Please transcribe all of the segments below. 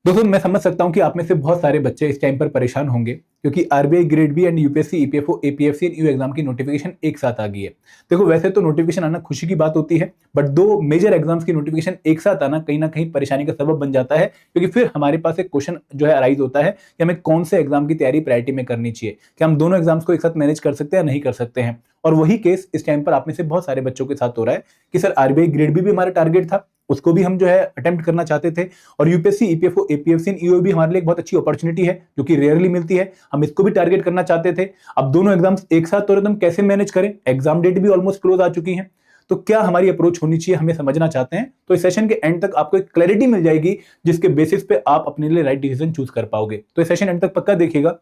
दोस्तों मैं समझ सकता हूं कि आप में से बहुत सारे बच्चे इस टाइम पर परेशान होंगे क्योंकि RBI grade B and UPSC EPFO APFC and U exam की नोटिफिकेशन एक साथ आ गई है। देखो वैसे तो नोटिफिकेशन आना खुशी की बात होती है, बट दो मेजर एग्जाम्स की नोटिफिकेशन एक साथ आना कहीं ना कहीं परेशानी का सबब बन जाता है, क्योंकि फिर हमारे पास एक क्वेश्चन जो है अराइज होता है कि हमें कौन से एग्जाम की तैयारी प्रायोरिटी में करनी चाहिए। क्या हम दोनों एग्जाम्स को एक साथ मैनेज कर सकते हैं या नहीं कर सकते हैं। और वही केस इस टाइम पर आप में से बहुत सारे बच्चों के साथ हो रहा है कि सर आरबीआई ग्रेड बी भी हमारा टारगेट था, उसको भी हम जो है अटेम्प्ट करना चाहते थे, और यूपीएससी ईपीएफओ एपीएफसी ईओ भी हमारे लिए एक बहुत अच्छी अपॉर्चुनिटी है जो कि रेयरली मिलती है, हम इसको भी टारगेट करना चाहते थे। अब दोनों एग्जाम्स एक साथ तो हम कैसे मैनेज करें, एग्जाम डेट भी ऑलमोस्ट क्लोज आ चुकी है, तो क्या हमारी अप्रोच होनी चाहिए हमें समझना चाहते हैं। तो इस सेशन के एंड तक आपको एक क्लैरिटी मिल जाएगी जिसके बेसिस पे आप अपने लिए राइट डिसीजन चूज कर पाओगे। तो इस सेशन एंड तक पक्का देखिएगा।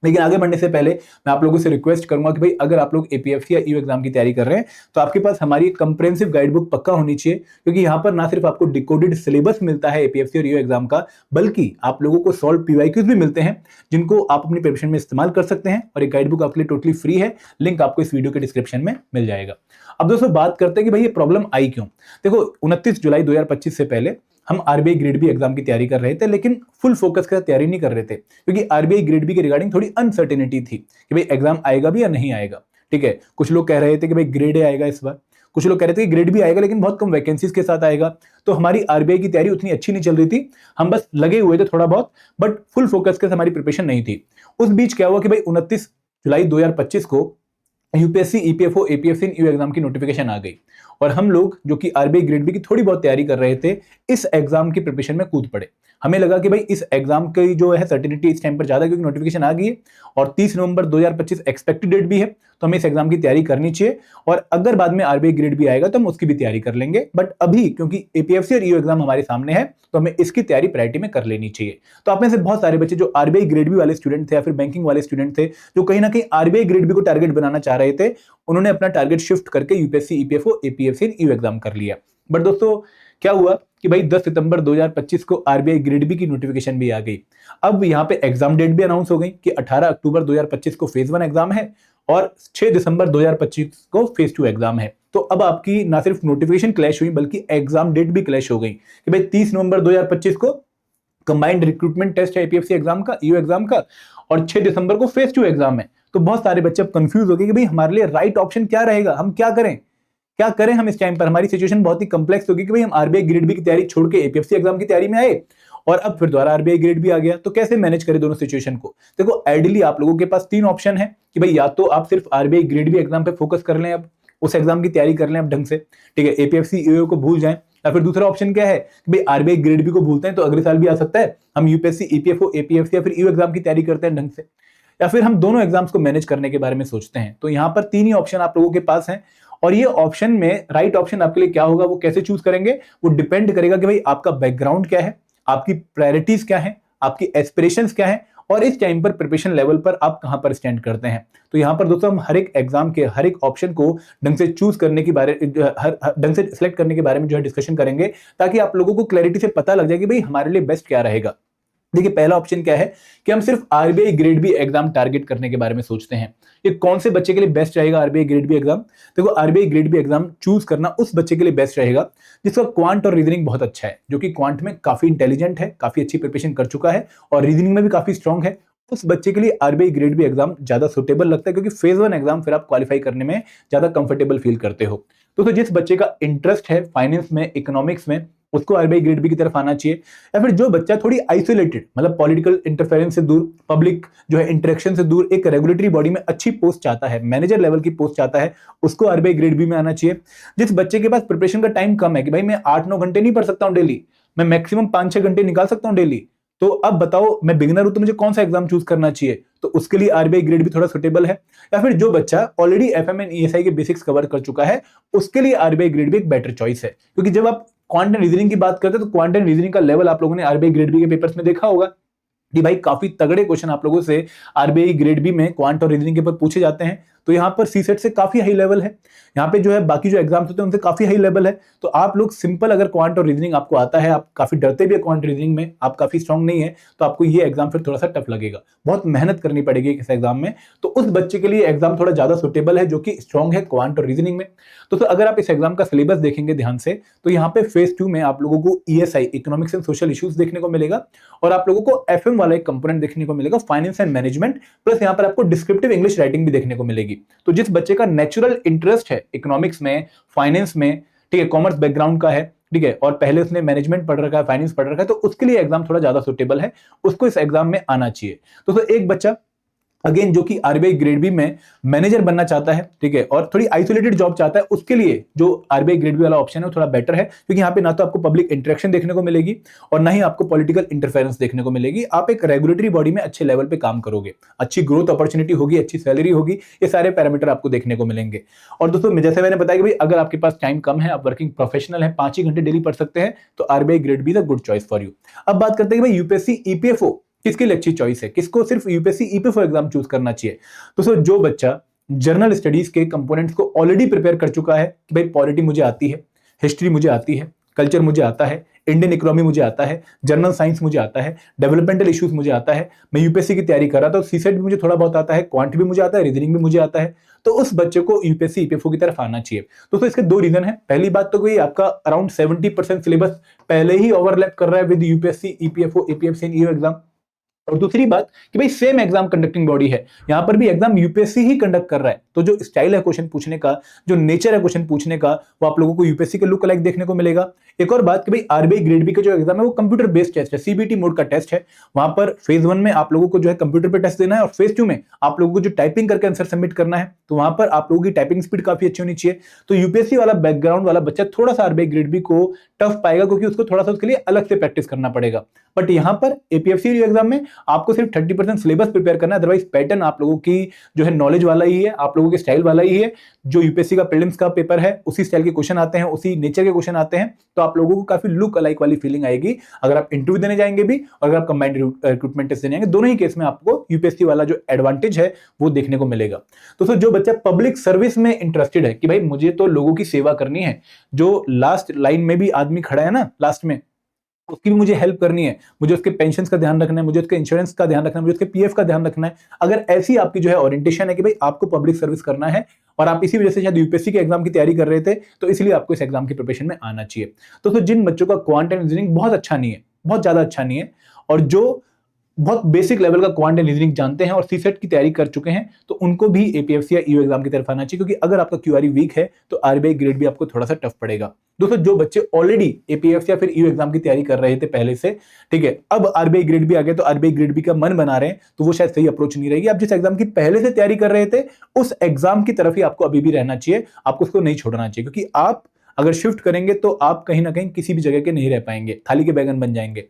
लेकिन आगे बढ़ने से पहले मैं आप लोगों से रिक्वेस्ट करूंगा कि भाई अगर आप लोग एपीएफसी या ईओ एग्जाम की तैयारी कर रहे हैं तो आपके पास हमारी कंप्रेहेंसिव गाइड बुक पक्का होनी चाहिए, क्योंकि यहाँ पर ना सिर्फ आपको डिकोडेड सिलेबस मिलता है एपीएफसी और ईओ एग्जाम का, बल्कि आप लोगों को सॉल्व पीवाईक्यूज भी मिलते हैं जिनको आप अपनी प्रिपरेशन में इस्तेमाल कर सकते हैं। और एक गाइड बुक आपके लिए टोटली फ्री है, लिंक आपको इस वीडियो के डिस्क्रिप्शन में मिल जाएगा। अब दोस्तों बात करते हैं कि भाई ये प्रॉब्लम आई क्यों। देखो 29 जुलाई 2025 से पहले हम आरबीआई ग्रेड बी एग्जाम की तैयारी कर रहे थे, लेकिन फुल फोकस के साथ तैयारी नहीं कर रहे थे, क्योंकि आरबीआई ग्रेड बी के रिगार्डिंग थोड़ी अनसर्टेनिटी थी कि भाई एग्जाम आएगा भी या नहीं आएगा। ठीक है, कुछ लोग कह रहे थे कि भाई ग्रेड ए आएगा इस बार, कुछ लोग कह रहे थे कि ग्रेड बी आएगा लेकिन बहुत कम वैकेंसीज के साथ आएगा। तो हमारी आरबीआई की तैयारी उतनी अच्छी नहीं चल रही थी, हम बस लगे हुए थे थोड़ा बहुत, बट फुल फोकस के साथ हमारी प्रिपरेशन नहीं थी। उस बीच क्या हुआ कि भाई 29 जुलाई 2025 को UPSC EPFO APFC EO exam की नोटिफिकेशन आ गई, और हम लोग जो कि आरबीआई ग्रेड बी की थोड़ी बहुत तैयारी कर रहे थे इस एग्जाम की प्रिपरेशन में कूद पड़े। हमें लगा कि भाई इस एग्जाम की जो है सर्टिनिटी इस टाइम पर ज्यादा, क्योंकि नोटिफिकेशन आ गई है और 30 नवंबर 2025 एक्सपेक्टेड डेट भी है, तो हमें इस एग्जाम की तैयारी करनी चाहिए। और अगर बाद में आरबीआई ग्रेड भी आएगा तो हम उसकी भी तैयारी कर लेंगे, बट अभी क्योंकि एपीएफसी और ईओ एग्जाम हमारे सामने है तो हमें इसकी तैयारी प्रायोरिटी में कर लेनी चाहिए। तो आप में से बहुत सारे बच्चे जो आरबीआई ग्रेड बी वाले स्टूडेंट थे या फिर बैंकिंग वाले स्टूडेंट थे, जो कहीं ना कहीं आरबीआई ग्रेड बी को टारगेट बनाना चाह रहे थे, उन्होंने अपना टारगेट शिफ्ट करके UPSC EPFO APFC EO exam कर लिया। बट दोस्तों क्या हुआ कि भाई 10 सितंबर 2025 को आरबीआई ग्रेड बी की नोटिफिकेशन भी आ गई। अब यहां पे एग्जाम डेट भी अनाउंस हो गई कि 18 अक्टूबर 2025 को फेज 1 एग्जाम है और 6 दिसंबर 2025 को फेज 2 एग्जाम है। तो अब आपकी ना सिर्फ नोटिफिकेशन क्लैश हुई बल्कि एग्जाम डेट भी क्लैश हो गई कि भाई 30 नवंबर 2025 को कंबाइंड रिक्रूटमेंट टेस्ट है एपीएफसी एग्जाम का, ईओ एग्जाम का, और 6 दिसंबर को फेज 2 एग्जाम है। तो बहुत सारे बच्चे अब कंफ्यूज हो गए कि भाई हमारे लिए राइट ऑप्शन क्या रहेगा, हम क्या करें, क्या करें हम इस टाइम पर। हमारी सिचुएशन बहुत ही कंप्लेक्स होगी कि भाई हम आरबीआई ग्रेड बी की तैयारी छोड़ के एपीएफसी एग्जाम की तैयारी में आए और अब फिर दोबारा आरबीआई ग्रेड भी आ गया, तो कैसे मैनेज करें दोनों सिचुएशन को। देखो आइडियली आप लोगों के पास तीन ऑप्शन है कि भाई या तो आप सिर्फ आरबीआई ग्रेड बी एग्जाम पे फोकस कर लें, अब उस एग्जाम की तैयारी कर लें अब ढंग से, ठीक है, एपीएफसी ईओ को भूल जाएं। या फिर दूसरा ऑप्शन क्या है कि भाई आरबीआई ग्रेड बी को भूलते हैं तो अगले साल भी आ सकता है, हम यूपीएससी ईपीएफओ एपीएफसी या फिर ईओ एग्जाम की तैयारी करते हैं ढंग से, या फिर हम दोनों एग्जाम्स को मैनेज करने के बारे में सोचते हैं। तो यहाँ पर तीन ही ऑप्शन आप लोगों के पास हैं, और ये ऑप्शन में राइट ऑप्शन आपके लिए क्या होगा, वो कैसे चूज करेंगे, वो डिपेंड करेगा कि भाई आपका बैकग्राउंड क्या है, आपकी प्रायोरिटीज क्या है, आपकी एस्पिरेशंस क्या है, और इस टाइम पर प्रिपरेशन लेवल पर आप कहां पर स्टैंड करते हैं। तो यहां पर दोस्तों हम हर एक एग्जाम के हर एक ऑप्शन को ढंग से चूज करने की बारे ढंग से सिलेक्ट करने के बारे में जो है डिस्कशन करेंगे, ताकि आप लोगों को क्लैरिटी से पता लग जाए कि भाई हमारे लिए बेस्ट क्या रहेगा। देखिए पहला ऑप्शन क्या है कि हम सिर्फ RBI grade B exam target करने के बारे में सोचते हैं। ये कौन से बच्चे के लिए बेस्ट रहेगा आरबीआई ग्रेड बी एग्जाम। देखो RBI grade B exam choose करना उस बच्चे के लिए बेस्ट रहेगा जिसका क्वांट और रीजनिंग बहुत अच्छा है, जो कि क्वांट में काफी इंटेलिजेंट है, काफी अच्छी प्रिपरेशन कर चुका है और रीजनिंग में भी काफी स्ट्रांग है। उस बच्चे के लिए आरबीआई ग्रेड बी एग्जाम ज्यादा सुटेबल लगता है, क्योंकि फेज 1 एग्जाम फिर आप क्वालिफाई करने में ज्यादा कंफर्टेबल फील करते हो। तो जिस बच्चे का इंटरेस्ट है फाइनेंस में, इकोनॉमिक्स में, उसको आरबीआई ग्रेड बी की तरफ आना चाहिए। या फिर जो बच्चा थोड़ी आइसोलेटेड, मतलब पॉलिटिकल इंटरफेरेंस से दूर, पब्लिक जो है इंटरेक्शन से दूर, एक रेगुलेटरी बॉडी में अच्छी पोस्ट चाहता है, मैनेजर लेवल की पोस्ट चाहता है, उसको आरबीआई ग्रेड बी में आना चाहिए। जिस बच्चे के पास प्रिपरेशन का टाइम कम है कि भाई मैं 8-9 घंटे नहीं पढ़ सकता हूं डेली, मैं मैक्सिमम 5-6 घंटे निकाल सकता हूं डेली, तो अब बताओ मैं बिगिनर हूं तो मुझे कौन सा एग्जाम चूज करना चाहिए, तो उसके लिए आरबीआई ग्रेड भी थोड़ा सुटेबल है। या फिर जो बच्चा ऑलरेडी एफएम एंड ईएसआई के बेसिक्स कवर कर चुका है, उसके लिए आरबीआई ग्रेड भी एक बेटर चॉइस है। क्योंकि जब आप क्वांट एंड रीजनिंग की बात करते हैं तो क्वांट एंड रीजनिंग का लेवल आप लोगों ने आरबीआई ग्रेड बी के पेपर्स में देखा होगा कि भाई काफी तगड़े क्वेश्चन आप लोगों से आरबीआई ग्रेड बी में क्वांट और रीजनिंग के ऊपर पूछे जाते हैं। तो यहाँ पर सीसेट से काफी हाई लेवल है, यहाँ पे जो है बाकी जो एग्जाम्स होते हैं उनसे काफी हाई लेवल है। तो आप लोग सिंपल अगर क्वांट और रीजनिंग आपको आता है, आप काफी डरते भी है क्वांट रीजनिंग में, आप काफी स्ट्रांग नहीं है, तो आपको ये एग्जाम फिर थोड़ा सा टफ लगेगा, बहुत मेहनत करनी पड़ेगी इस एग्जाम में। तो उस बच्चे के लिए एग्जाम थोड़ा ज्यादा सुटेबल है जो कि स्ट्रांग है क्वांट और रीजनिंग में। तो अगर आप इस एग्जाम का सिलेबस देखेंगे ध्यान से, तो यहाँ पे फेज 2 में आप लोगों को ESI, economics and social issues देखने को मिलेगा, और आप लोगों को एफएम वाला एक कंपोनेंट देखने को मिलेगा, फाइनेंस एंड मैनेजमेंट, प्लस यहाँ पर आपको डिस्क्रिप्टिव इंग्लिश राइटिंग भी देखने को मिलेगी। तो जिस बच्चे का नेचुरल इंटरेस्ट है इकोनॉमिक्स में, फाइनेंस में, ठीक है, कॉमर्स बैकग्राउंड का है, ठीक है, और पहले उसने मैनेजमेंट पढ़ रखा है, फाइनेंस पढ़ रखा है, तो उसके लिए एग्जाम थोड़ा ज्यादा सुटेबल है, उसको इस एग्जाम में आना चाहिए। तो एक बच्चा अगेन जो कि आरबीआई ग्रेड बी में मैनेजर बनना चाहता है, ठीक है, और थोड़ी आइसोलेटेड जॉब चाहता है, उसके लिए जो आरबीआई ग्रेड बी वाला ऑप्शन है वो थोड़ा बेटर है, क्योंकि यहाँ पे ना तो आपको पब्लिक इंटरेक्शन देखने को मिलेगी और ना ही आपको पॉलिटिकल इंटरफेरेंस देखने को मिलेगी। आप एक रेगुलेटरी बॉडी में अच्छे लेवल पे काम करोगे, अच्छी ग्रोथ अपॉर्चुनिटी होगी, अच्छी सैलरी होगी, ये सारे पैरामीटर आपको देखने को मिलेंगे। और दोस्तों जैसे मैंने बताया कि भाई अगर आपके पास टाइम कम है, आप वर्किंग प्रोफेशनल है, 5 ही घंटे डेली पढ़ सकते हैं, तो RBI grade B is a good choice for you. अब बात करते हैं कि भाई यूपीएससी ईपीएफओ किसके लिए अच्छी चॉइस है, किसको सिर्फ यूपीएससी ईपीएफओ एग्जाम चूज करना चाहिए। तो सर जो बच्चा जनरल स्टडीज के कंपोनेंट्स को ऑलरेडी प्रिपेयर कर चुका है कि भाई पॉलिटी मुझे आती है, हिस्ट्री मुझे आती है, कल्चर मुझे आता है, इंडियन इकोनॉमी मुझे आता है, जनरल साइंस मुझे आता है, डेवलपमेंटल इश्यूज मुझे आता है, मैं यूपीएससी की तैयारी कर रहा था, सीसेट भी मुझे थोड़ा बहुत आता है, क्वांट भी मुझे आता है, रीजनिंग भी मुझे आता है, तो उस बच्चे को यूपीएससी ईपीएफओ की तरफ आना चाहिए। तो इसके दो रीजन है। पहली बात तो कोई आपका अराउंड 70% सिलेबस पहले ही ओवरलैप कर रहा है with UPSC EPFO APFC and EO exam. और दूसरी बात कि भाई सेम एग्जाम कंडक्टिंग बॉडी है, यहां पर भी एग्जाम यूपीएससी ही कंडक्ट कर रहा है, तो जो स्टाइल है क्वेश्चन पूछने का, जो नेचर है क्वेश्चन पूछने का, वो आप लोगों को यूपीएससी के लुक लाइक देखने को मिलेगा। एक और बात कि भाई आरबीआई ग्रेड बी का जो एग्जाम है वो कंप्यूटर बेस्ड टेस्ट है, सीबीटी मोड का टेस्ट है। वहां पर फेज 1 में आप लोगों को जो है कंप्यूटर पे टेस्ट देना है, और फेज 2 में आप लोगों को जो टाइपिंग करके आंसर सबमिट करना है, तो वहां पर आप लोगों की टाइपिंग स्पीड काफी अच्छी होनी चाहिए। तो यूपीएससी वाला बैकग्राउंड वाला बच्चा थोड़ा सा आरबीआई ग्रेड बी को टफ पाएगा, क्योंकि उसको थोड़ा सा उसके लिए अलग से प्रैक्टिस करना पड़ेगा। बट यहां पर एपीएफसी एग्जाम में आपको सिर्फ 30% सिलेबस प्रिपेयर करना है, अदरवाइज पैटर्न आप लोगों की जो है नॉलेज वाला ही है, आप लोगों के स्टाइल वाला ही है। जो यूपीएससी का प्रीलिम्स का पेपर है उसी स्टाइल के क्वेश्चन आते हैं, उसी नेचर के क्वेश्चन आते हैं, तो आप लोगों को काफी लुक अलाइक वाली फीलिंग आएगी अगर आप इंटरव्यू देने जाएंगे भी, और अगर आप कंबाइंड रिक्रूटमेंट टेस्ट देने जाएंगे, दोनों ही केस में आपको यूपीएससी वाला जो एडवांटेज है वो देखने को मिलेगा। तो जो बच्चा पब्लिक सर्विस में इंटरेस्टेड है कि भाई मुझे तो लोगों की सेवा करनी है, जो लास्ट लाइन में भी आदमी खड़ा है ना लास्ट में, उसकी भी मुझे हेल्प करनी है, मुझे उसके पेंशन का ध्यान रखना है, मुझे उसके इंश्योरेंस का ध्यान रखना है, मुझे उसके पीएफ का ध्यान रखना है। अगर ऐसी आपकी जो है ओरिएंटेशन है कि भाई आपको पब्लिक सर्विस करना है, और आप इसी वजह से शायद यूपीएससी के एग्जाम की तैयारी कर रहे थे, तो इसलिए आपको इस एग्जाम की प्रिपरेशन में आना चाहिए। तो जिन बच्चों का क्वांट एंड रीजनिंग बहुत अच्छा नहीं है, बहुत ज्यादा अच्छा नहीं है, और जो बहुत बेसिक लेवल का क्वांट एंड रीजनिंग जानते हैं और सीसेट की तैयारी कर चुके हैं, तो उनको भी एपीएफसी या ईओ एग्जाम की तरफ आना चाहिए, क्योंकि अगर आपका क्यूआरई वीक है तो आरबीआई ग्रेड भी आपको थोड़ा सा टफ पड़ेगा। दोस्तों जो बच्चे ऑलरेडी एपीएफसी या फिर ईओ एग्जाम की तैयारी कर रहे थे पहले से, ठीक है, अब आरबीआई ग्रेड भी आ गया, तो आरबीआई ग्रेड भी का मन बना रहे हैं, तो वो शायद सही अप्रोच नहीं रहेगी। आप जिस एग्जाम की पहले से तैयारी कर रहे थे उस एग्जाम की तरफ ही आपको अभी भी रहना चाहिए, आपको उसको नहीं छोड़ना चाहिए, क्योंकि आप अगर शिफ्ट करेंगे तो आप कहीं ना कहीं किसी भी जगह के नहीं रह पाएंगे, थाली के बैगन बन जाएंगे,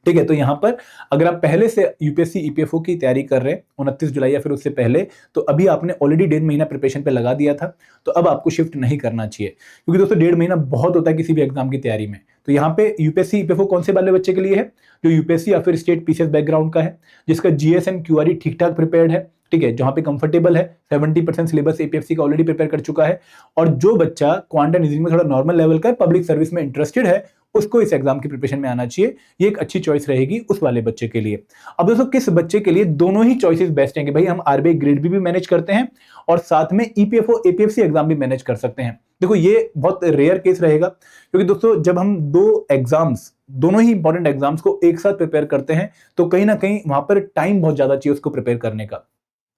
ठीक है। तो यहां पर अगर आप पहले से यूपीएससी ईपीएफओ की तैयारी कर रहे हैं 29 जुलाई या फिर उससे पहले, तो अभी आपने ऑलरेडी 1.5 महीना प्रिपरेशन पे लगा दिया था, तो अब आपको शिफ्ट नहीं करना चाहिए, क्योंकि दोस्तों 1.5 महीना बहुत होता है किसी भी एग्जाम की तैयारी में। तो यहाँ पे यूपीएससी ईपीएफओ कौन से वाले बच्चे के लिए है, जो यूपीएससी या फिर स्टेट पीसीएस बैकग्राउंड का है, जिसका जीएस एंड क्यूआरई ठीक ठाक प्रिपेयर्ड है, ठीक है, जहां पे कंफर्टेबल है, 70% सिलेबस एपीएफसी का ऑलरेडी प्रिपेयर कर चुका है, और जो बच्चा क्वांट एंड रीजनिंग में थोड़ा नॉर्मल लेवल का पब्लिक सर्विस में इंटरेस्टेड है, उसको इस एग्जाम की प्रिपरेशन में आना चाहिए। ये एक अच्छी चॉइस रहेगी उस वाले बच्चे के लिए। अब दोस्तों किस बच्चे के लिए दोनों ही चॉइसेस बेस्ट हैं कि भाई हम आरबीआई ग्रेड बी भी मैनेज करते हैं और साथ में ईपीएफओ एपीएफसी एग्जाम भी मैनेज कर सकते हैं। देखो ये बहुत रेयर केस रहेगा, क्योंकि दोस्तों जब हम दो एग्जाम्स, दोनों ही इंपॉर्टेंट एग्जाम्स को एक साथ प्रिपेयर करते हैं, तो कहीं ना कहीं वहां पर टाइम बहुत ज्यादा चाहिए उसको प्रिपेयर करने का,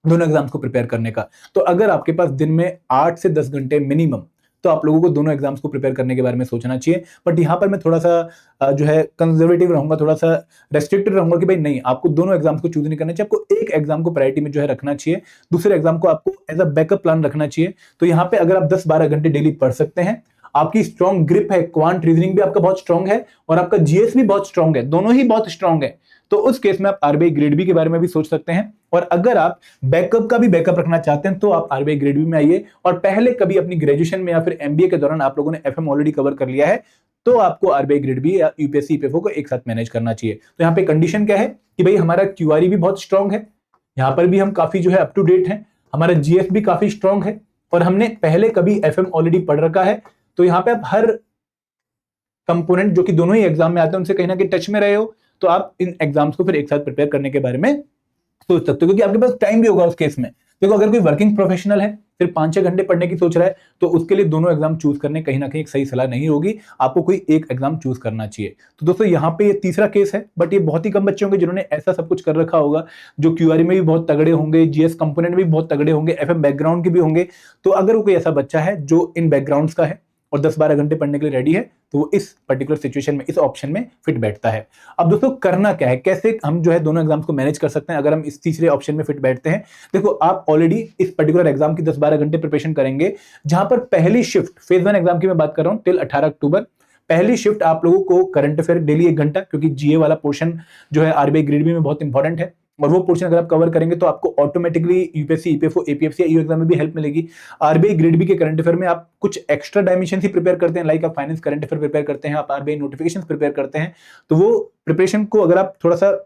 दोनों एग्जाम्स को प्रिपेयर करने का। तो अगर आपके पास दिन में 8 से 10 घंटे मिनिमम, तो आप लोगों को दोनों एग्जाम्स को प्रिपेयर करने के बारे में सोचना चाहिए। बट यहाँ पर मैं थोड़ा सा जो है कंजर्वेटिव रहूंगा, थोड़ा सा रेस्ट्रिक्टेड रहूंगा कि भाई नहीं, आपको दोनों एग्जाम्स को चूज नहीं करना चाहिए, आपको एक एग्जाम को प्रायोरिटी में जो है रखना चाहिए, दूसरे एग्जाम को आपको एज अ बैकअप प्लान रखना चाहिए। तो यहाँ पे अगर आप 10-12 घंटे डेली पढ़ सकते हैं, आपकी स्ट्रॉन्ग ग्रिप है, क्वांट रीजनिंग भी आपका बहुत स्ट्रॉन्ग है, और आपका जीएस भी बहुत स्ट्रॉन्ग है, दोनों ही बहुत स्ट्रॉन्ग है, तो उस केस में आप आरबीआई ग्रेड बी के बारे में भी सोच सकते हैं। और अगर आप बैकअप का भी बैकअप रखना चाहते हैं, तो आप आरबीआई ग्रेड बी में आइए, और पहले कभी अपनी ग्रेजुएशन में या फिर एमबीए के दौरान आप लोगों ने एफएम ऑलरेडी कवर कर लिया है, तो आपको आरबीआई ग्रेड बी या यूपीएससी ईपीएफओ को एक साथ मैनेज करना चाहिए। तो यहाँ पे कंडीशन क्या है कि भाई हमारा क्यूआरई भी बहुत स्ट्रांग है, यहाँ पर भी हम काफी जो है अप टू डेट है, हमारा जीएस भी काफी स्ट्रांग है, और हमने पहले कभी एफएम ऑलरेडी पढ़ रखा है। तो यहाँ पे आप हर कंपोनेंट जो कि दोनों ही एग्जाम में आते हैं उनसे कहीं ना कहीं टच में रहे हो, तो आप इन एग्जाम्स को फिर एक साथ प्रिपेयर करने के बारे में सोच सकते हो, क्योंकि आपके पास टाइम भी होगा उस केस में। देखो अगर कोई वर्किंग प्रोफेशनल है फिर 5-6 घंटे पढ़ने की सोच रहा है, तो उसके लिए दोनों एग्जाम चूज करने कहीं ना कहीं एक सही सलाह नहीं होगी, आपको कोई एक एग्जाम चूज करना चाहिए। तो दोस्तों यहाँ पे ये तीसरा केस है, बट ये बहुत ही कम बच्चे होंगे जिन्होंने ऐसा सब कुछ कर रखा होगा, जो क्यूआरई में भी बहुत तगड़े होंगे, जीएस कंपोनेंट में भी बहुत तगड़े होंगे, एफएम बैकग्राउंड के भी होंगे। तो अगर वो कोई ऐसा बच्चा है जो इन बैकग्राउंड्स का है और 10-12 घंटे पढ़ने के लिए रेडी है, तो वो इस पर्टिकुलर सिचुएशन में इस ऑप्शन में फिट बैठता है। अब दोस्तों करना क्या है, कैसे हम जो है दोनों एग्जाम्स को मैनेज कर सकते हैं अगर हम इस तीसरे ऑप्शन में फिट बैठते हैं। देखो आप ऑलरेडी इस पर्टिकुलर एग्जाम की 10-12 घंटे प्रिपरेशन करेंगे, जहां पर पहली शिफ्ट फेज 1 एग्जाम की मैं बात कर रहा हूं टिल 18 अक्टूबर, पहली शिफ्ट आप लोगों को करंट अफेयर डेली 1 घंटा, क्योंकि जीए वाला पोर्शन जो है आरबीआई ग्रेड बी में बहुत इंपॉर्टेंट है, और वो पोर्शन अगर आप कवर करेंगे तो आपको ऑटोमेटिकली यूपीएससी ईपीएफओ एपीएफसी या ईओ एग्जाम में भी हेल्प मिलेगी। आरबीआई ग्रेड बी के करंट अफेयर में आप कुछ एक्स्ट्रा डायमेंशन ही प्रिपेयर करते हैं, लाइक आप फाइनेंस करंट अफेयर प्रिपेयर करते हैं, आप आरबीआई नोटिफिकेशन प्रिपेयर करते हैं, तो वो प्रिपरेशन को अगर आप थोड़ा सा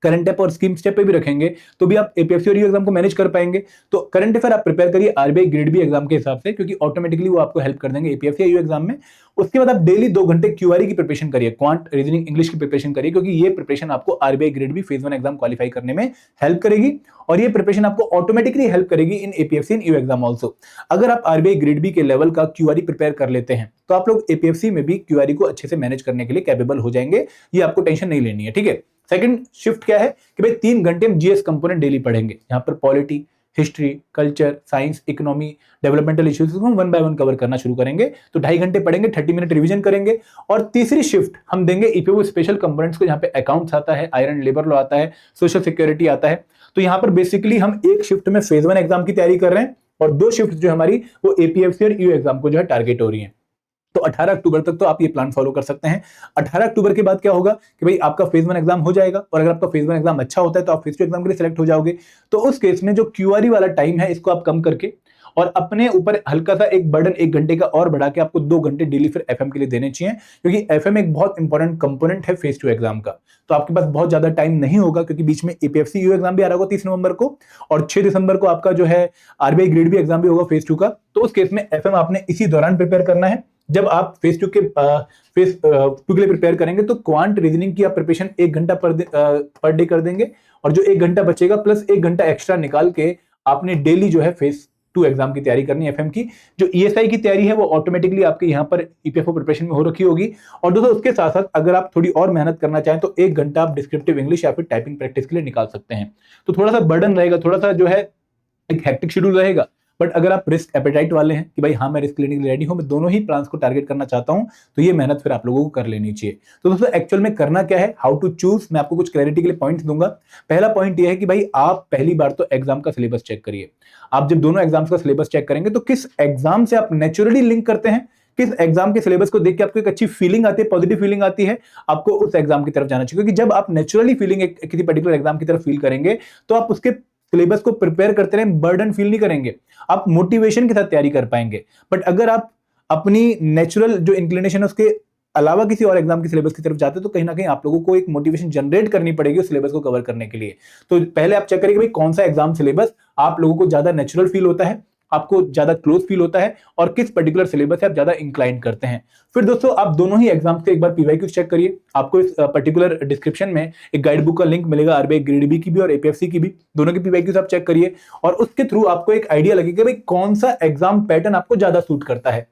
करंट अफेयर और स्कीम स्टेप पे भी रखेंगे तो भी आप एपीएफसी और ईओ एग्जाम को मैनेज कर पाएंगे। तो करंट अफेयर आप प्रिपेयर करिए आरबीआई ग्रेड बी एग्जाम के हिसाब से, क्योंकि ऑटोमेटिकली वो आपको हेल्प कर देंगे एपीएफसी या ईओ एग्जाम में। उसके बाद आप डेली 2 घंटे क्यूआरई की प्रिपरेशन करिए, क्वांट रीजनिंग इंग्लिश की प्रिपरेशन करिए, क्योंकि ये प्रिपरेशन आपको RBI grade B phase 1 exam qualify करने में हेल्प करेगी, और ये प्रिपरेशन आपको ऑटोमेटिकली हेल्प करेगी in APFC and EO exam also. अगर आप आरबीआई ग्रेड बी के लेवल का क्यूआरई प्रिपेयर कर लेते हैं तो आप लोग एपीएफसी में भी क्यूआरई को अच्छे से मैनेज करने के लिए कैपेबल हो जाएंगे, ये आपको टेंशन नहीं लेनी है, ठीक है। सेकंड शिफ्ट क्या है कि भाई 3 घंटे हम जीएस कंपोनेंट डेली पढ़ेंगे, यहाँ पर polity, history, culture, science, economy, developmental issues को हम 1 बाय 1 कवर करना शुरू करेंगे। तो 2.5 घंटे पढ़ेंगे, 30 मिनट रिवीजन करेंगे। और तीसरी शिफ्ट हम देंगे ईपीएफओ स्पेशल कंपोनेंट्स को, जहाँ पे अकाउंट्स आता है, आयरन लेबर लॉ आता है, सोशल सिक्योरिटी आता है। तो यहाँ पर बेसिकली हम एक शिफ्ट में फेज 1 एग्जाम की तैयारी कर रहे हैं, और 2 शिफ्ट जो हमारी वो एपीएफसी और ईओ एग्जाम को जो है टारगेट हो रही है। तो 18 अक्टूबर तक तो आप ये प्लान फॉलो कर सकते हैं। 18 अक्टूबर के बाद क्या होगा कि भाई आपका फेज 1 एग्जाम हो जाएगा, और अगर आपका फेज 1 एग्जाम अच्छा होता है तो आप फेज 2 एग्जाम के लिए सिलेक्ट हो जाओगे। तो उस केस में जो क्यूआरई वाला टाइम है इसको आप कम करके और अपने ऊपर हल्का सा एक बर्डन 1 घंटे का और बढ़ा के आपको 2 घंटे डेली फिर एफएम के लिए देने चाहिए, क्योंकि एफएम एक बहुत इंपॉर्टेंट कंपोनेंट है फेज 2 एग्जाम का। तो आपके पास बहुत ज्यादा टाइम नहीं होगा, क्योंकि बीच में एपीएफसी ईओ एग्जाम भी आ रहा होगा 30 नवंबर को, और 6 दिसंबर को आपका जो है आरबीआई ग्रेड बी एग्जाम भी होगा फेज 2 का। तो उस केस में एफएम आपने इसी दौरान प्रिपेयर करना है। जब आप फेज 2 के लिए प्रिपेयर करेंगे तो क्वांट रीजनिंग की आप प्रिपरेशन 1 घंटा पर डे कर देंगे, और जो 1 घंटा बचेगा प्लस 1 घंटा एक्स्ट्रा निकाल के आपने डेली जो है फेज 2 एग्जाम की तैयारी करनी है एफएम की। जो ईएसआई की तैयारी है वो ऑटोमेटिकली आपके यहाँ पर ईपीएफओ प्रिपरेशन में हो रखी होगी। और दोस्तों उसके साथ साथ अगर आप थोड़ी और मेहनत करना चाहें तो 1 घंटा आप डिस्क्रिप्टिव इंग्लिश या फिर टाइपिंग प्रैक्टिस के लिए निकाल सकते हैं। तो थोड़ा सा बर्डन रहेगा, थोड़ा सा जो है एक हेक्टिक शेड्यूल रहेगा, बट अगर आप रिस्क एपेटाइट वाले हैं कि भाई हाँ मैं रिस्क लेने के लिए रेडी हूं, मैं दोनों ही प्लान्स को टारगेट करना चाहता हूं, तो ये मेहनत फिर आप लोगों को कर लेनी चाहिए। तो दोस्तों एक्चुअल में करना क्या है, हाउ टू चूज, मैं आपको कुछ क्लैरिटी के लिए पॉइंट्स दूंगा। पहला पॉइंट ये है कि भाई आप पहली बार तो एग्जाम का सिलेबस चेक करिए। आप जब दोनों एग्जाम्स का सिलेबस चेक करेंगे तो किस एग्जाम से आप नेचुरली लिंक करते हैं, किस एग्जाम के सिलेबस को देख के आपको एक अच्छी फीलिंग आती है, पॉजिटिव फीलिंग आती है, आपको उस एग्जाम की तरफ जाना चाहिए। क्योंकि जब आप नेचुरली फीलिंग किसी पर्टिकुलर एग्जाम की तरफ फील करेंगे तो आप उसके सिलेबस को प्रिपेयर करते रहे, बर्डन फील नहीं करेंगे, आप मोटिवेशन के साथ तैयारी कर पाएंगे। बट अगर आप अपनी नेचुरल जो इंक्लिनेशन है उसके अलावा किसी और एग्जाम के सिलेबस की तरफ जाते हैं तो कहीं ना कहीं आप लोगों को एक मोटिवेशन जनरेट करनी पड़ेगी उस सिलेबस को कवर करने के लिए। तो पहले आप चेक करिए भाई कौन सा एग्जाम सिलेबस आप लोगों को ज्यादा नेचुरल फील होता है, आपको ज्यादा क्लोज फील होता है, और किस पर्टिकुलर सिलेबस से आप ज्यादा इंक्लाइन करते हैं। फिर दोस्तों आप दोनों ही एग्जाम से एक बार पीवाईक्यू चेक करिए। आपको इस पर्टिकुलर डिस्क्रिप्शन में एक गाइड बुक का लिंक मिलेगा, आरबीआई ग्रेड बी की भी और एपीएफसी की भी, दोनों की पीवाईक्यूज आप चेक करिए, और उसके थ्रू आपको एक आइडिया लगेगा भाई कौन सा एग्जाम पैटर्न आपको ज्यादा सूट करता है।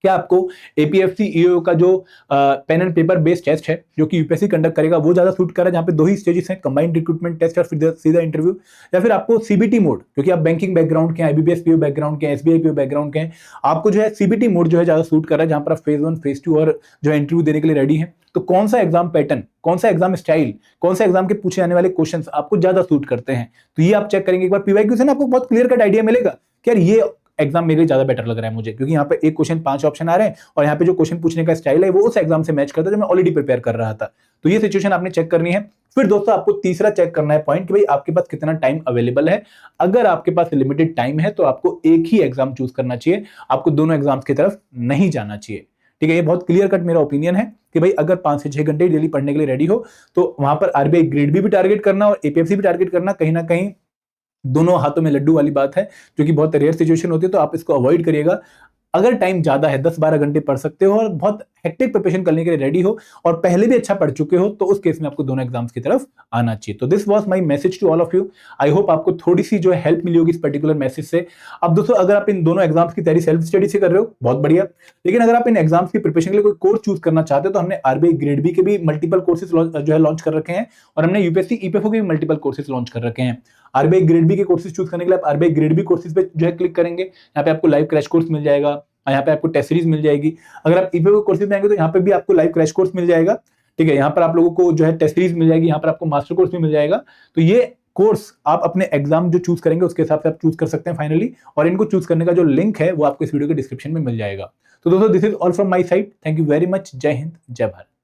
क्या आपको एपीएफसी ईओ का जो pen and paper based test है जो कि यूपीएससी कंडक्ट करेगा वो ज्यादा सूट कर रहा है, जहां पे 2 ही स्टेजेस हैं, कंबाइंड रिक्रूटमेंट टेस्ट और फिर सीधा इंटरव्यू, या फिर आपको सीबीटी मोड, क्योंकि आप बैंकिंग बैकग्राउंड के हैं, आईबीपीएस पीओ बैकग्राउंड के हैं, एसबीआई पीओ बैकग्राउंड के हैं, आपको जो है सीबीटी मोड जो है ज्यादा सूट कर रहा है, जहां पर आप फेज 1 फेज 2 और जो है इंटरव्यू देने के लिए रेडी है। तो कौन सा एग्जाम पैटर्न, कौन सा एग्जाम स्टाइल, कौन सा एग्जाम के पूछे जाने वाले क्वेश्चंस आपको ज्यादा सूट करते हैं, तो ये आप चेक करेंगे एक बार पीवाईक्यू से ना, आपको बहुत क्लियर कट आइडिया मिलेगा कि यार ये एग्जाम मेरे लिए ज्यादा बेटर लग रहा है मुझे, क्योंकि यहाँ पे एक क्वेश्चन 5 ऑप्शन आ रहे हैं और यहाँ पे जो क्वेश्चन पूछने का स्टाइल है वो उस एग्जाम से मैच करता है जो मैं ऑलरेडी प्रिपेयर कर रहा था। तो ये सिचुएशन आपने चेक करनी है। फिर दोस्तों आपको तीसरा चेक करना है पॉइंट कि भाई आपके पास कितना टाइम अवेलेबल है। अगर आपके पास लिमिटेड टाइम है तो आपको एक ही एग्जाम चूज करना चाहिए, आपको दोनों एग्जाम्स की तरफ नहीं जाना चाहिए। ठीक है, ये बहुत क्लियर कट मेरा ओपिनियन है कि भाई अगर 5 से 6 घंटे डेली पढ़ने के लिए रेडी हो तो वहां पर आरबीआई ग्रेड बी भी टारगेट करना और एपीएफसी भी टारगेट करना कहीं ना कहीं दोनों हाथों में लड्डू वाली बात है, जो कि बहुत रेयर सिचुएशन होती है, तो आप इसको अवॉइड करिएगा। अगर टाइम ज्यादा है, 10-12 घंटे पढ़ सकते हो और बहुत हेक्टिक प्रिपरेशन करने के लिए रेडी हो और पहले भी अच्छा पढ़ चुके हो, तो उस केस में आपको दोनों एग्जाम्स की तरफ आना चाहिए। तो this was my message to all of you. I hope आपको थोड़ी सी जो है हेल्प मिली होगी इस पर्टिकुलर मैसेज से। अब दोस्तों, अगर आप इन दोनों एग्जाम्स की तैयारी सेल्फ स्टडी से कर रहे हो, बहुत बढ़िया। लेकिन अगर आप इन एग्जाम्स की प्रिपरेशन के लिए कोई कोर्स चूज करना चाहते हो, तो हमने आरबीआई ग्रेड बी के भी मल्टीपल कोर्सेज जो है लॉन्च कर रखे हैं और हमने यूपीएससी ईपीएफओ के भी मल्टीपल कोर्सेज लॉन्च कर रखे हैं। आरबीआई ग्रेड बी के कोर्सेज चूज करने के लिए आप आरबीआई ग्रेड बी कोर्सेज पे जो है क्लिक करेंगे, यहाँ पे आपको लाइव क्रैश कोर्स मिल जाएगा, यहाँ पे आपको टेस्ट सीरीज मिल जाएगी। अगर आप ईपीएफओ कोर्सेज में आएंगे तो यहाँ पे भी आपको लाइव क्रैश कोर्स मिल जाएगा। ठीक है, यहाँ पर आप लोगों को जो है टेस्ट सीरीज मिल जाएगी, यहाँ पर आपको मास्टर कोर्स भी मिल जाएगा। तो ये कोर्स आप अपने एग्जाम जो चूज करेंगे उसके हिसाब से आप चूज कर सकते हैं फाइनली, और इनको चूज करने का जो लिंक है वो आपको इस वीडियो के डिस्क्रिप्शन में मिल जाएगा। तो दोस्तों, this is all from my side. Thank you very much. जय हिंद, जय भारत।